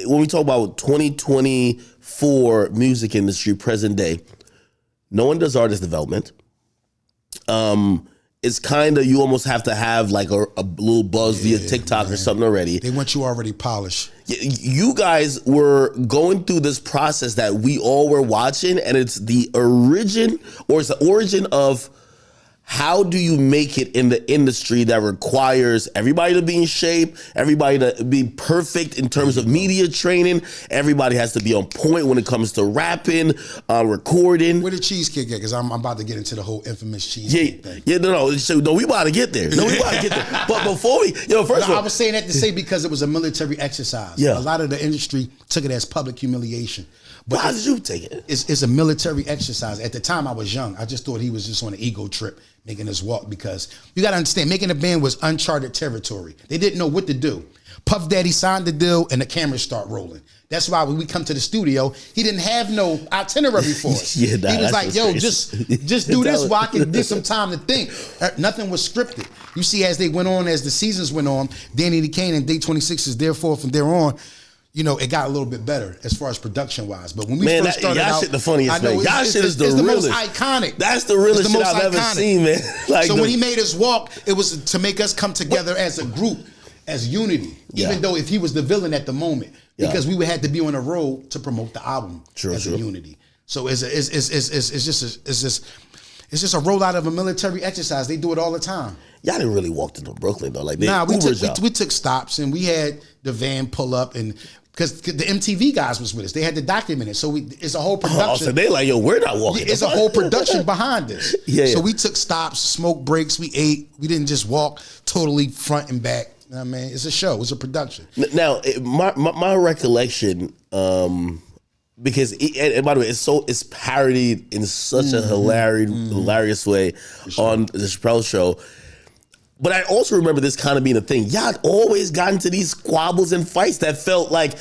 when we talk about 2024 music industry, present day, no one does artist development. It's kind of, you almost have to have like a little buzz via TikTok or something already. They want you already polished. You guys were going through this process that we all were watching, and it's the origin of how do you make it in the industry that requires everybody to be in shape, everybody to be perfect in terms of media training, everybody has to be on point when it comes to rapping, recording. Where the cheesecake at? Because I'm about to get into the whole infamous cheesecake thing. No, we about to get there. But before we, first of all. I was saying that to say because it was a military exercise. Yeah. A lot of the industry took it as public humiliation. But how did you take it? It's a military exercise. At the time, I was young. I just thought he was just on an ego trip making us walk, because you got to understand, making a band was uncharted territory. They didn't know what to do. Puff Daddy signed the deal and the cameras start rolling. That's why when we come to the studio, he didn't have no itinerary for us. He was like, yo, just do this while I can get some time to think. Nothing was scripted. You see, as the seasons went on, Danny the Kane and Day 26 is therefore from there on, it got a little bit better as far as production wise. But when we first started y'all out, shit the funniest thing. Y'all shit is the realest. realest. It's the most iconic. That's the realest shit I've ever seen, man. So when he made us walk, it was to make us come together as a group, as unity. Even though if he was the villain at the moment, because we had to be on a road to promote the album as a unity. So it's just a rollout of a military exercise. They do it all the time. Y'all didn't really walk to Brooklyn though. Like we took stops, and we had the van pull up, and because the MTV guys was with us, they had to document it. So it's a whole production. Oh, so they like, yo, we're not walking. It's a whole production behind this. So we took stops, smoked breaks, we ate. We didn't just walk totally front and back. You know what I mean? It's a show. It's a production. Now, my recollection, because and by the way, it's parodied in such a hilarious way on the Chappelle Show. But I also remember this kind of being a thing. Y'all always got into these squabbles and fights that felt like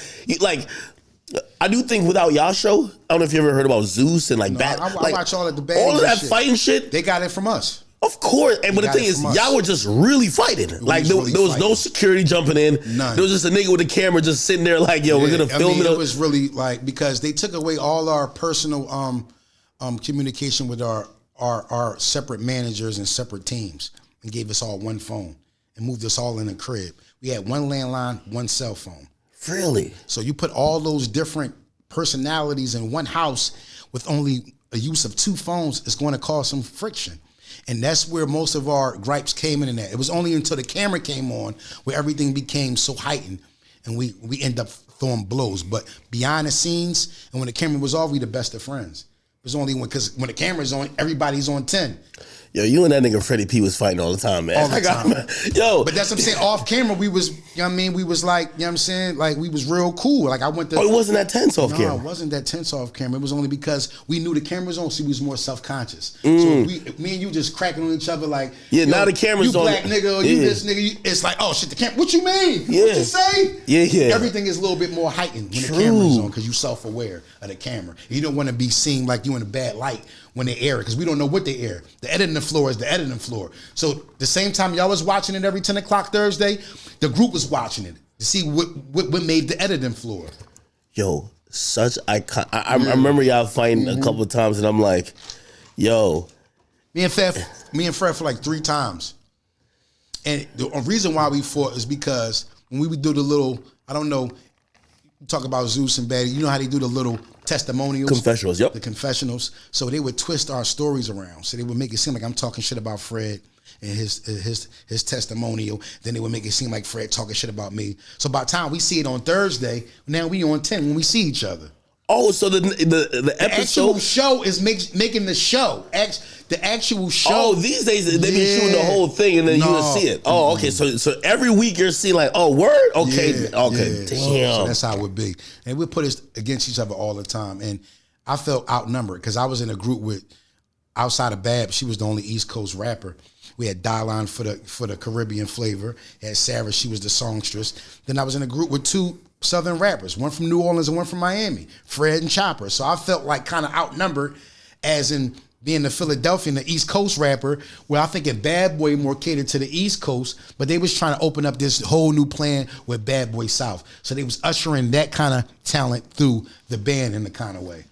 I do think without y'all show, I don't know if you ever heard about Zeus and I watch all of the bad all of that shit. fighting shit. They got it from us. Of course, but the thing is, y'all were just really fighting. Like there was no security jumping in. None. There was just a nigga with a camera just sitting there like, yo, we're gonna film it. It was really like, because they took away all our personal communication with our separate managers and separate teams, and gave us all one phone and moved us all in a crib. We had one landline, one cell phone. Really? So you put all those different personalities in one house with only a use of two phones, it's going to cause some friction. And that's where most of our gripes came in that. It was only until the camera came on where everything became so heightened, and we end up throwing blows. But behind the scenes, and when the camera was off, we the best of friends. It was only because when the camera's on, everybody's on 10. Yo, you and that nigga Freddie P was fighting all the time, man. All the time. Yo. But that's what I'm saying. Off camera, we was, we was like, like we was real cool. Like I went to. Oh, it wasn't that tense off camera. No, it wasn't that tense off camera. It was only because we knew the camera was on, so we was more self-conscious. So me and you just cracking on each other like, now the camera's on. You black nigga, or you this nigga. It's like, oh shit, the camera. What you mean? Yeah. What you say? Yeah. Everything is a little bit more heightened when the camera's on, because you self-aware of the camera. You don't want to be seen like you in a bad light when they air it, because we don't know what they air. The editing floor is the editing floor. So the same time y'all was watching it every 10 o'clock Thursday, the group was watching it to see what made the editing floor. Yo, such icon. I remember y'all fighting a couple of times, and I'm like, yo. Me and Fred for like 3 times. And the reason why we fought is because when we would do the little, I don't know, talk about Zeus and Batty, you know how they do the little testimonials? Confessionals, yep. The confessionals. So they would twist our stories around. So they would make it seem like I'm talking shit about Fred and his testimonial. Then they would make it seem like Fred talking shit about me. So by the time we see it on Thursday, now we on 10 when we see each other. Oh, so the episode actual show is making the show. The actual show. Oh, these days they be shooting the whole thing and then you will see it. Oh, okay. So every week you're seeing like, oh, word? Okay. Okay. Damn. So that's how it would be. And we put us against each other all the time. And I felt outnumbered because I was in a group with, outside of Bab, she was the only East Coast rapper. We had Dylon for the Caribbean flavor. Had Sarah, she was the songstress. Then I was in a group with 2 Southern rappers, one from New Orleans and one from Miami, Fred and Chopper. So I felt like kind of outnumbered, as in being the Philadelphia and the East Coast rapper, where I think Bad Boy more catered to the East Coast, but they was trying to open up this whole new plan with Bad Boy South. So they was ushering that kind of talent through the band in the kind of way.